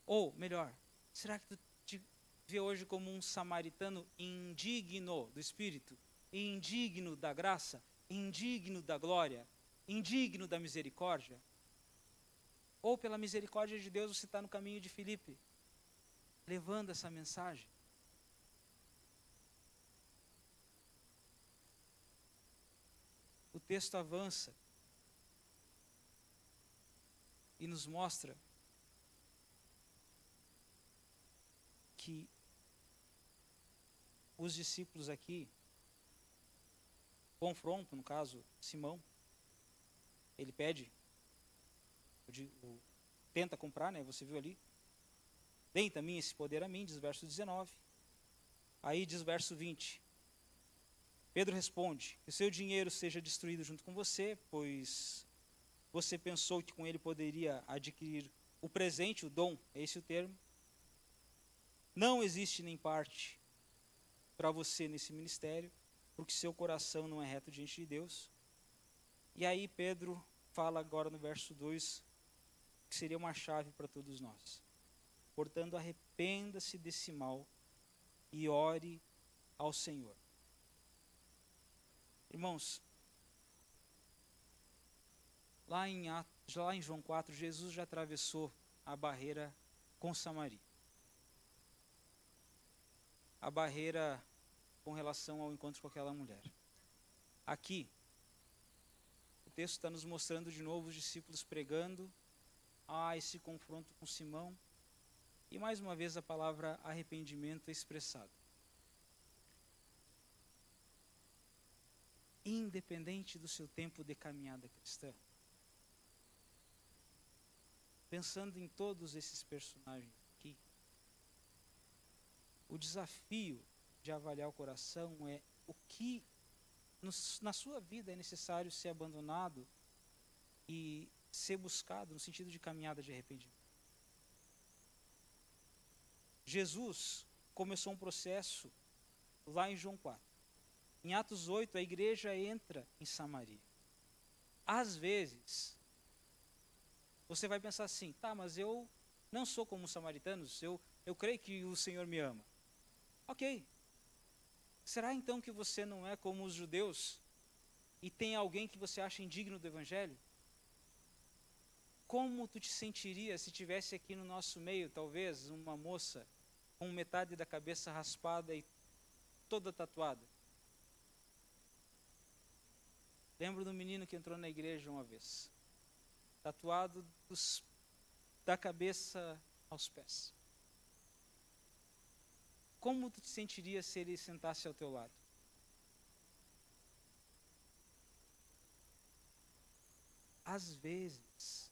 Ou, melhor, será que tu te vê hoje como um samaritano indigno do Espírito, indigno da graça, indigno da glória, indigno da misericórdia? Ou pela misericórdia de Deus você está no caminho de Filipe, levando essa mensagem. O texto avança e nos mostra que os discípulos aqui confrontam, no caso, Simão. Ele pede, tenta comprar, né? Você viu ali. Deem também esse poder a mim, diz verso 19. Aí diz verso 20. Pedro responde, que o seu dinheiro seja destruído junto com você, pois você pensou que com ele poderia adquirir o presente, o dom, é esse o termo. Não existe nem parte para você nesse ministério, porque seu coração não é reto diante de Deus. E aí Pedro fala agora no verso 2, que seria uma chave para todos nós. Portanto, arrependa-se desse mal e ore ao Senhor. Irmãos, lá em João 4, Jesus já atravessou a barreira com Samaria. A barreira com relação ao encontro com aquela mulher. Aqui, o texto está nos mostrando de novo os discípulos pregando, esse confronto com Simão, e mais uma vez a palavra arrependimento é expressada. Independente do seu tempo de caminhada cristã, pensando em todos esses personagens aqui, o desafio de avaliar o coração é o que na sua vida é necessário ser abandonado e ser buscado no sentido de caminhada de arrependimento. Jesus começou um processo lá em João 4. Em Atos 8, a igreja entra em Samaria. Às vezes, você vai pensar assim, tá, mas eu não sou como os samaritanos, eu creio que o Senhor me ama. Ok. Será então que você não é como os judeus e tem alguém que você acha indigno do evangelho? Como tu te sentiria se tivesse aqui no nosso meio, talvez, uma moça com metade da cabeça raspada e toda tatuada? Lembro do menino que entrou na igreja uma vez, tatuado da cabeça aos pés. Como tu te sentiria se ele sentasse ao teu lado? Às vezes,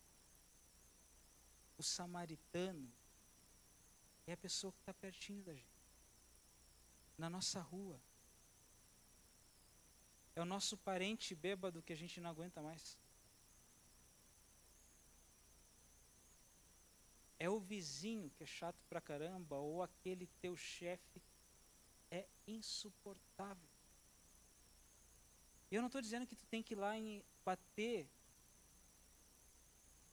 o samaritano é a pessoa que está pertinho da gente, na nossa rua. É o nosso parente bêbado que a gente não aguenta mais. É o vizinho que é chato pra caramba, ou aquele teu chefe é insuportável. E eu não estou dizendo que tu tem que ir lá e bater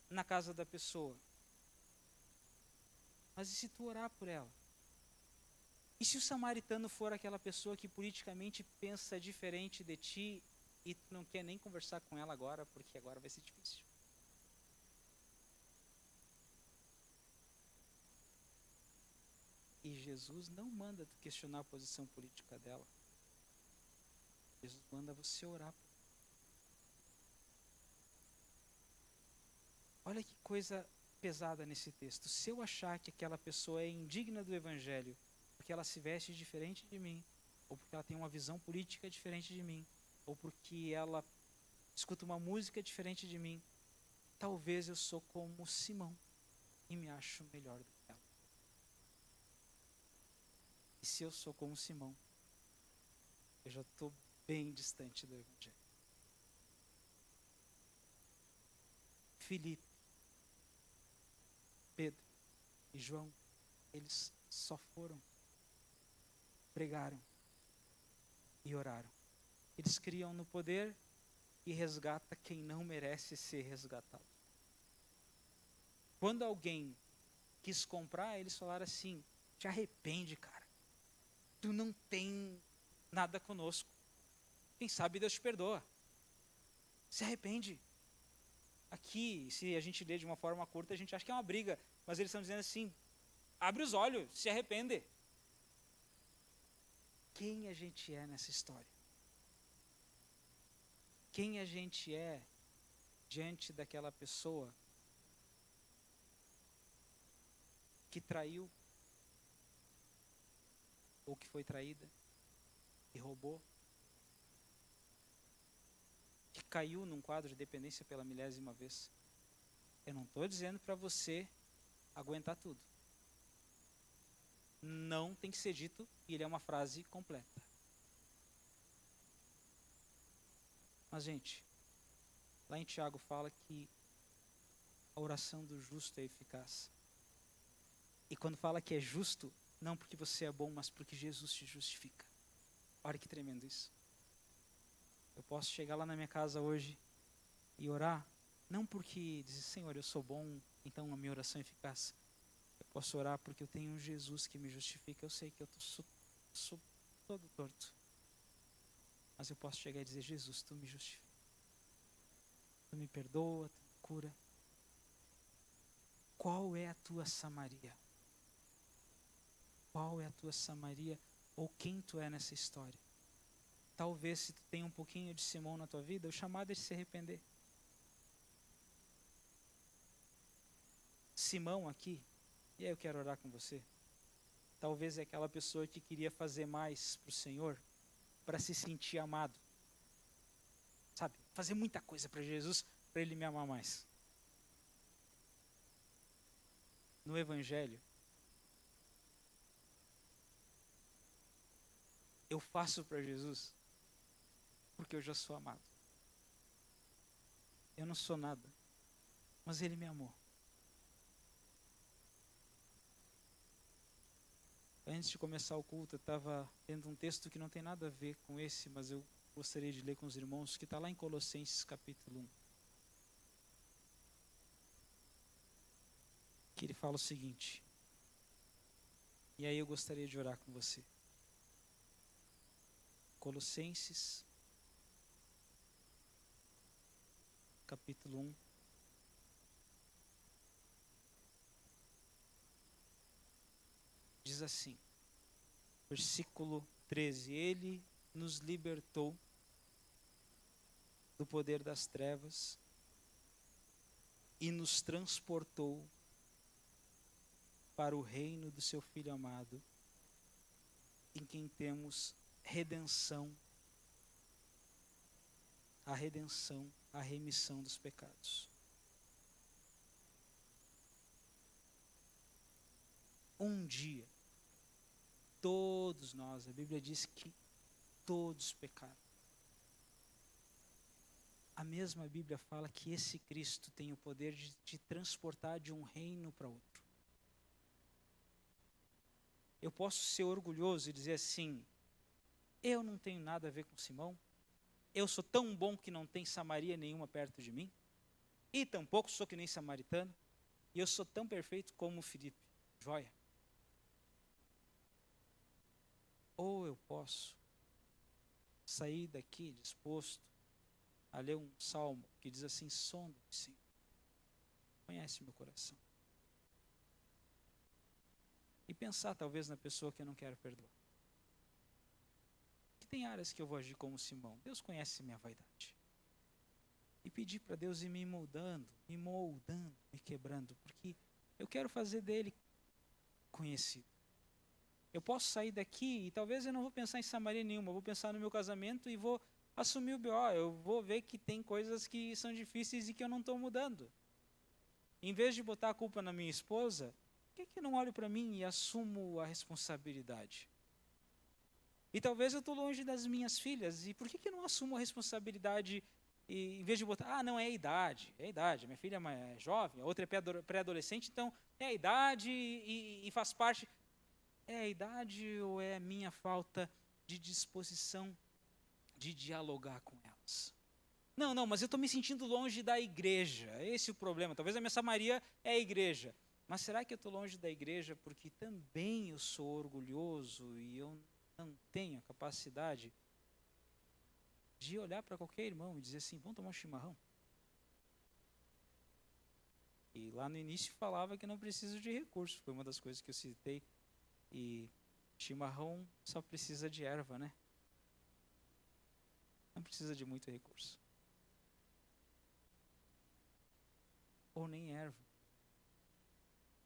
na casa da pessoa. Mas e se tu orar por ela? E se o samaritano for aquela pessoa que politicamente pensa diferente de ti e tu não quer nem conversar com ela agora, porque agora vai ser difícil? E Jesus não manda tu questionar a posição política dela. Jesus manda você orar por ela. Olha que coisa pesada nesse texto. Se eu achar que aquela pessoa é indigna do evangelho, porque ela se veste diferente de mim, ou porque ela tem uma visão política diferente de mim, ou porque ela escuta uma música diferente de mim, talvez eu sou como Simão e me acho melhor do que ela. E se eu sou como Simão, eu já estou bem distante do evangelho. Filipe, Pedro e João, eles só foram, pregaram e oraram. Eles criam no poder e resgata quem não merece ser resgatado. Quando alguém quis comprar, eles falaram assim, te arrepende, cara. Tu não tem nada conosco. Quem sabe Deus te perdoa. Se arrepende. Aqui, se a gente lê de uma forma curta, a gente acha que é uma briga, mas eles estão dizendo assim: abre os olhos, se arrepende. Quem a gente é nessa história? Quem a gente é diante daquela pessoa que traiu, ou que foi traída, que roubou, que caiu num quadro de dependência pela milésima vez? Eu não estou dizendo para você aguentar tudo. Não tem que ser dito, e ele é uma frase completa. Mas, gente, lá em Tiago fala que a oração do justo é eficaz. E quando fala que é justo, não porque você é bom, mas porque Jesus te justifica. Olha que tremendo isso. Eu posso chegar lá na minha casa hoje e orar, não porque dizer, Senhor, eu sou bom, então a minha oração é eficaz. Eu posso orar porque eu tenho um Jesus que me justifica. Eu sei que eu sou todo torto. Mas eu posso chegar e dizer, Jesus, tu me justifica. Tu me perdoa, tu me cura. Qual é a tua Samaria? Qual é a tua Samaria? Ou quem tu é nessa história? Talvez se tu tem um pouquinho de Simão na tua vida, o chamado é de se arrepender. Simão aqui, e aí eu quero orar com você. Talvez é aquela pessoa que queria fazer mais para o Senhor, para se sentir amado. Sabe, fazer muita coisa para Jesus, para Ele me amar mais. No Evangelho, eu faço para Jesus porque eu já sou amado. Eu não sou nada, mas Ele me amou. Antes de começar o culto, eu estava lendo um texto que não tem nada a ver com esse, mas eu gostaria de ler com os irmãos, que está lá em Colossenses capítulo 1. Que ele fala o seguinte, e aí eu gostaria de orar com você. Colossenses capítulo 1. Diz assim, versículo 13, Ele nos libertou do poder das trevas e nos transportou para o reino do seu Filho amado, em quem temos redenção, a remissão dos pecados. Um dia, todos nós, a Bíblia diz que todos pecaram. A mesma Bíblia fala que esse Cristo tem o poder de te transportar de um reino para outro. Eu posso ser orgulhoso e dizer assim, eu não tenho nada a ver com Simão, eu sou tão bom que não tem Samaria nenhuma perto de mim, e tampouco sou que nem samaritano, e eu sou tão perfeito como Filipe, joia. Ou eu posso sair daqui disposto a ler um salmo que diz assim, sonda-me, Senhor, conhece meu coração. E pensar talvez na pessoa que eu não quero perdoar. Que tem áreas que eu vou agir como Simão. Deus conhece minha vaidade. E pedir para Deus ir me moldando, me quebrando, porque eu quero fazer dele conhecido. Eu posso sair daqui e talvez eu não vou pensar em Samaria nenhuma, eu vou pensar no meu casamento e vou assumir o BO, eu vou ver que tem coisas que são difíceis e que eu não estou mudando. Em vez de botar a culpa na minha esposa, por que eu não olho para mim e assumo a responsabilidade? E talvez eu estou longe das minhas filhas, e por que eu não assumo a responsabilidade e, em vez de botar, não, é a idade, minha filha é jovem, a outra é pré-adolescente, então é a idade e faz parte. É a idade ou é a minha falta de disposição de dialogar com elas? Não, mas eu estou me sentindo longe da igreja, esse é o problema. Talvez a minha Samaria é a igreja. Mas será que eu estou longe da igreja porque também eu sou orgulhoso e eu não tenho a capacidade de olhar para qualquer irmão e dizer assim, vamos tomar um chimarrão? E lá no início falava que não precisa de recurso, foi uma das coisas que eu citei. E chimarrão só precisa de erva, né? Não precisa de muito recurso. Ou nem erva.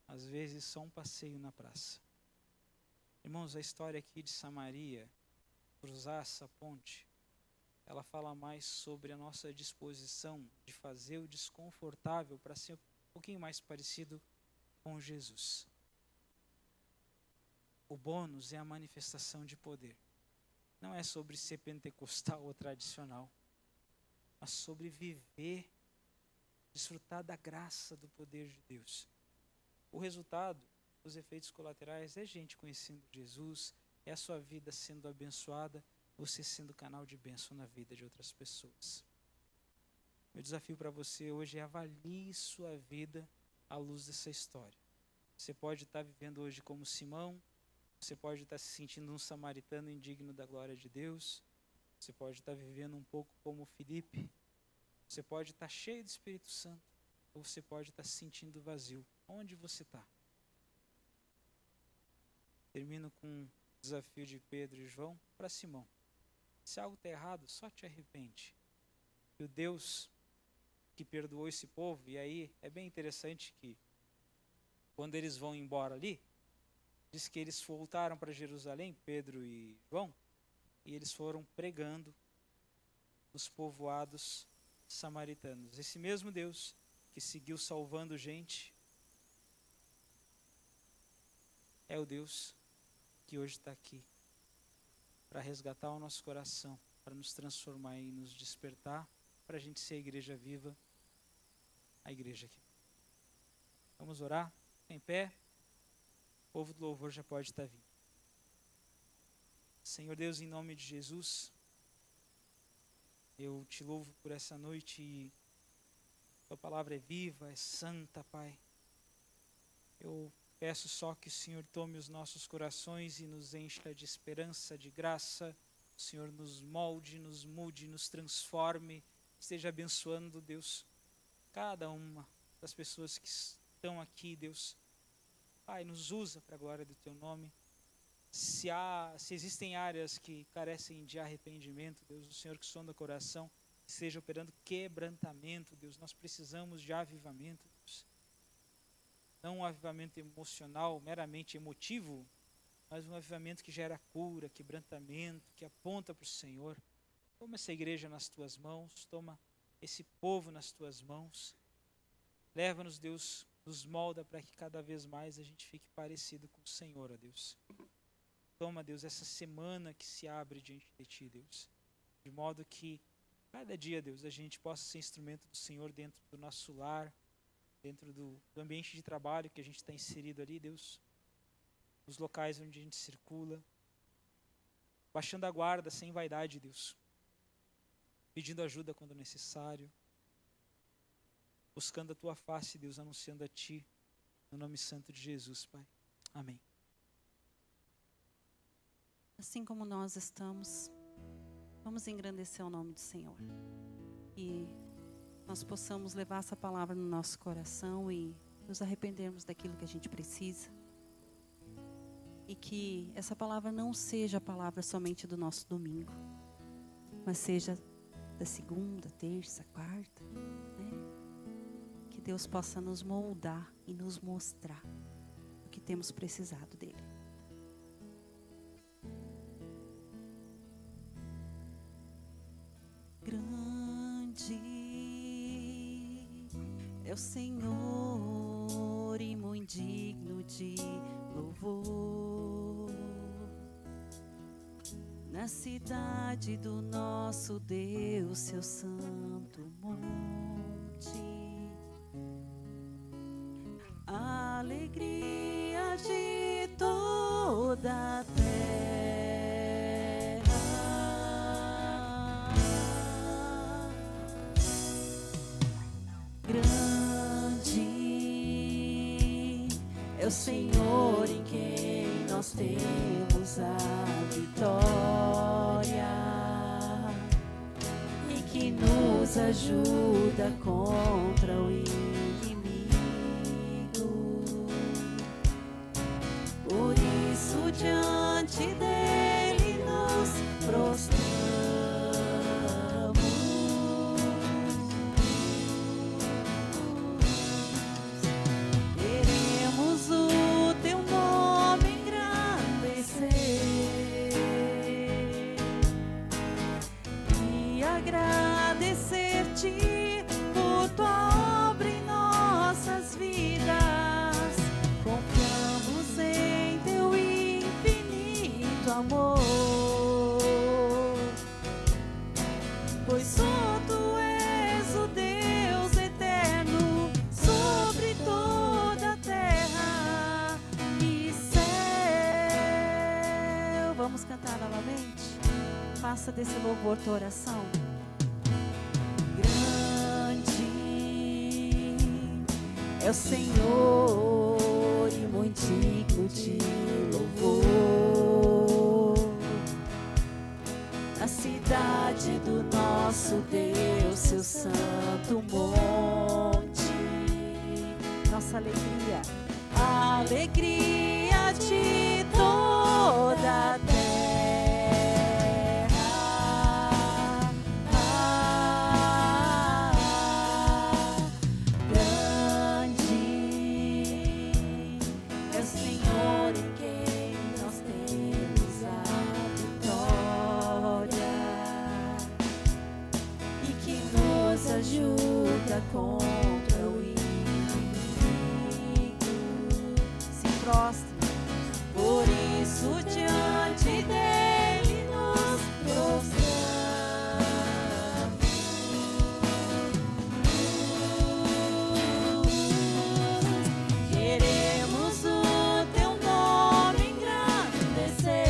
Às vezes só um passeio na praça. Irmãos, a história aqui de Samaria, cruzar essa ponte, ela fala mais sobre a nossa disposição de fazer o desconfortável para ser um pouquinho mais parecido com Jesus. O bônus é a manifestação de poder. Não é sobre ser pentecostal ou tradicional, mas sobre viver, desfrutar da graça do poder de Deus. O resultado, os efeitos colaterais, é gente conhecendo Jesus, é a sua vida sendo abençoada, você sendo canal de bênção na vida de outras pessoas. Meu desafio para você hoje é avalie sua vida à luz dessa história. Você pode estar vivendo hoje como Simão, você pode estar se sentindo um samaritano indigno da glória de Deus, você pode estar vivendo um pouco como Filipe, você pode estar cheio do Espírito Santo, ou você pode estar se sentindo vazio. Onde você está? Termino com o desafio de Pedro e João para Simão. Se algo está errado, só te arrepende. E o Deus que perdoou esse povo, e aí é bem interessante que quando eles vão embora ali, diz que eles voltaram para Jerusalém, Pedro e João, e eles foram pregando os povoados samaritanos. Esse mesmo Deus que seguiu salvando gente, é o Deus que hoje está aqui para resgatar o nosso coração, para nos transformar e nos despertar, para a gente ser a igreja viva, a igreja aqui. Vamos orar? Em pé? O povo do louvor já pode estar vindo. Senhor Deus, em nome de Jesus, eu te louvo por essa noite e tua palavra é viva, é santa, Pai. Eu peço só que o Senhor tome os nossos corações e nos encha de esperança, de graça. O Senhor nos molde, nos mude, nos transforme. Esteja abençoando, Deus, cada uma das pessoas que estão aqui, Deus. Pai, nos usa para a glória do Teu nome. Se existem áreas que carecem de arrependimento, Deus, o Senhor que sonda o coração, esteja operando quebrantamento, Deus. Nós precisamos de avivamento, Deus. Não um avivamento emocional, meramente emotivo, mas um avivamento que gera cura, quebrantamento, que aponta para o Senhor. Toma essa igreja nas Tuas mãos, toma esse povo nas Tuas mãos. Leva-nos, Deus, nos molda para que cada vez mais a gente fique parecido com o Senhor, ó Deus. Toma, Deus, essa semana que se abre diante de Ti, Deus. De modo que cada dia, Deus, a gente possa ser instrumento do Senhor dentro do nosso lar, dentro do ambiente de trabalho que a gente está inserido ali, Deus. Nos locais onde a gente circula. Baixando a guarda sem vaidade, Deus. Pedindo ajuda quando necessário. Buscando a Tua face, Deus, anunciando a Ti, no nome santo de Jesus, Pai. Amém.
Assim como nós estamos, vamos engrandecer o nome do Senhor. E nós possamos levar essa palavra no nosso coração e nos arrependermos daquilo que a gente precisa. E que essa palavra não seja a palavra somente do nosso domingo, mas seja da segunda, terça, quarta, né? Que Deus possa nos moldar e nos mostrar o que temos precisado dele. Grande é o Senhor e muito digno de louvor. Na cidade do nosso Deus, seu santo monte, a alegria de toda a terra. Grande é o Senhor em quem nós temos a vitória e que nos ajuda contra o inimigo. diante dele nos prostramos. Queremos o teu nome engrandecer e agradecer-te por tua obra em nossas vidas. Confiamos em teu infinito amor, pois só tu és o Deus eterno sobre toda a terra e céu. Vamos cantar novamente? Faça desse louvor tua oração. Grande é o Senhor e muito digno de louvor. Na cidade do nosso Deus, seu santo monte, nossa alegria, a alegria de toda a terra. Grande é o Senhor em quem nós temos a vitória e que nos ajuda contra o inimigo. Se prostre, por isso diante dele nos prostramos. Queremos o teu nome engrandecer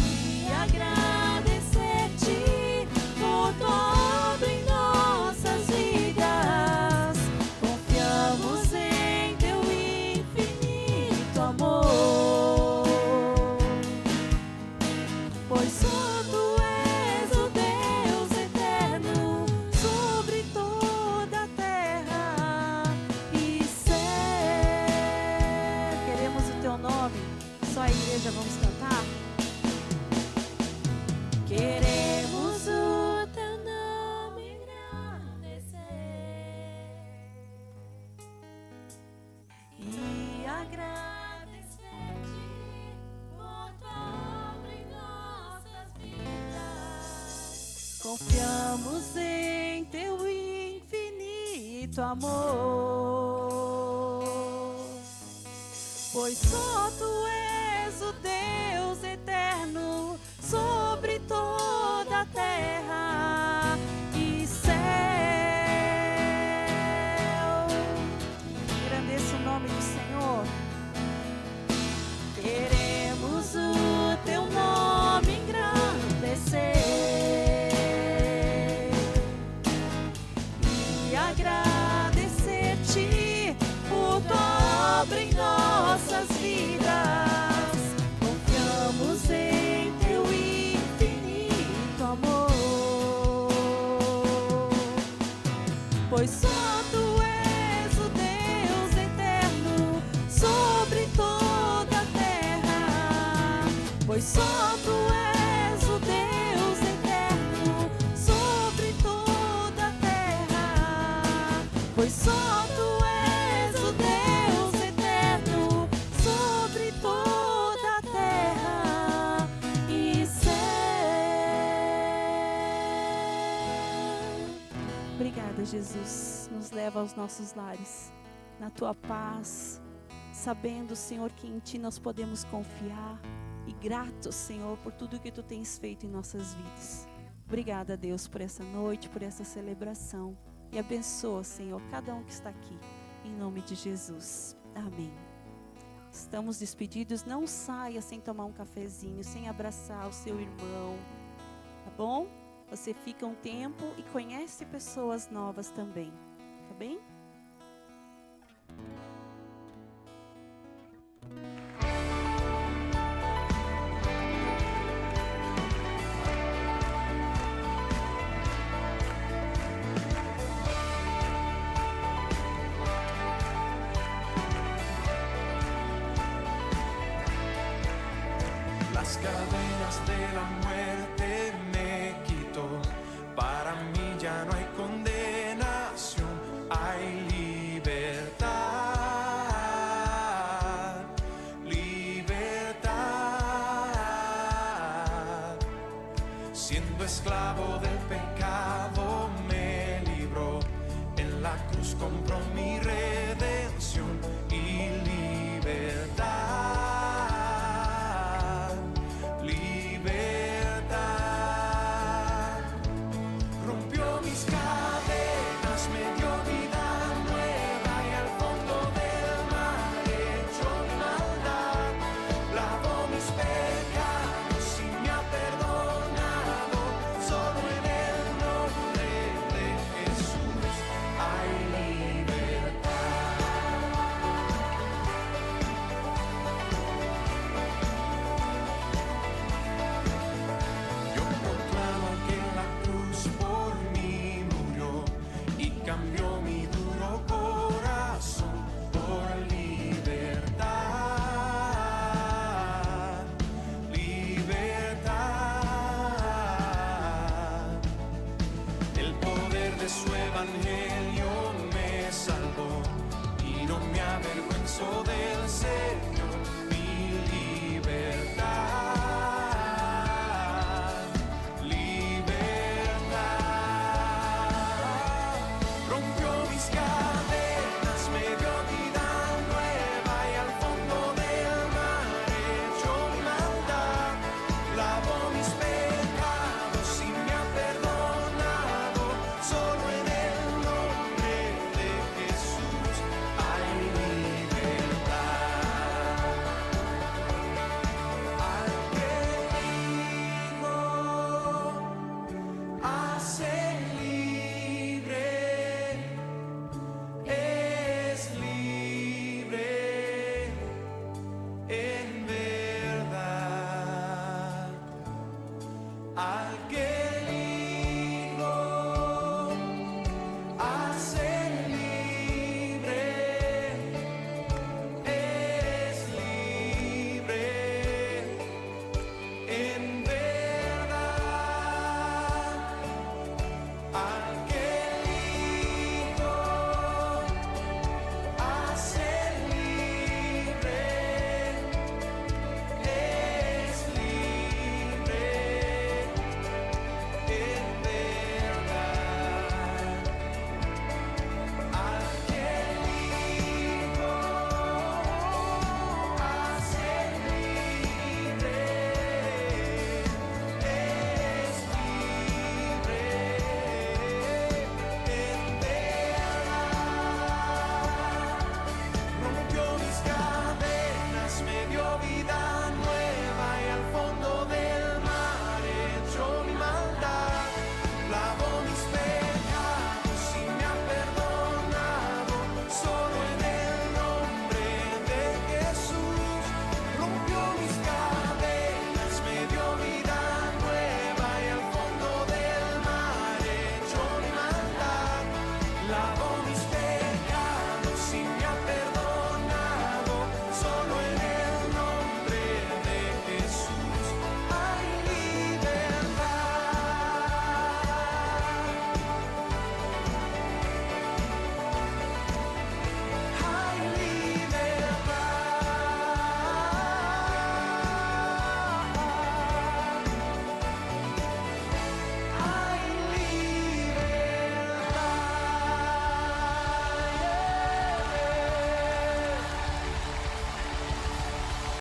e agradecer-te por tua obra em nossas vidas. Confiamos em teu infinito amor, pois só tu és o Deus eterno sobre toda a terra e céu. Queremos o teu nome. Só a igreja vamos cantar. Queremos o teu nome engrandecer e agradecer-te por tua obra em nossas vidas. Confiamos em teu infinito amor, pois só tu és o Deus eterno sobre toda a terra e céu. Engrandeça o nome do Senhor. Queremos o teu nome engrandecer e agradecer-te por tua obra em nossas vidas. Confiamos em teu infinito amor, pois só tu és o Deus eterno sobre toda a terra. Pois só tu és o Deus eterno sobre toda a terra. Pois só tu és o Deus eterno sobre toda a terra e céu. Obrigada, Jesus. Nos leva aos nossos lares na tua paz, sabendo, Senhor, que em ti nós podemos confiar e gratos, Senhor, por tudo que tu tens feito em nossas vidas. Obrigada, Deus, por essa noite, por essa celebração. E abençoa, Senhor, cada um que está aqui, em nome de Jesus. Amém. Estamos despedidos. Não saia sem tomar um cafezinho, sem abraçar o seu irmão, tá bom? Você fica um tempo e conhece pessoas novas também, tá bem?
las cadenas de la muerte me quitó. Para mí ya no hay condenación, hay libertad, libertad. Siendo esclavo del pecado me libró, en la cruz compró mi redención y libertad, libertad. Rompió mis cadenas, me dio vida nueva y al fondo del mar echó mi maldad. Lavó mis pecados y me ha perdonado. Solo en el nombre de Jesús hay libertad. Yo proclamo que la cruz por mí murió y cambió mi duro corazón por libertad, libertad. El poder de su evangelio me salvó y no me avergüenzo del Señor, mi libertad, libertad. Rompió mis cadenas, me dio vida nueva y al fondo del mar echó mi maldad. Lavó mis pecados y me ha perdonado. Solo en el nombre de Jesús hay libertad. Al que dijo hace libre, es libre en verdad. Al que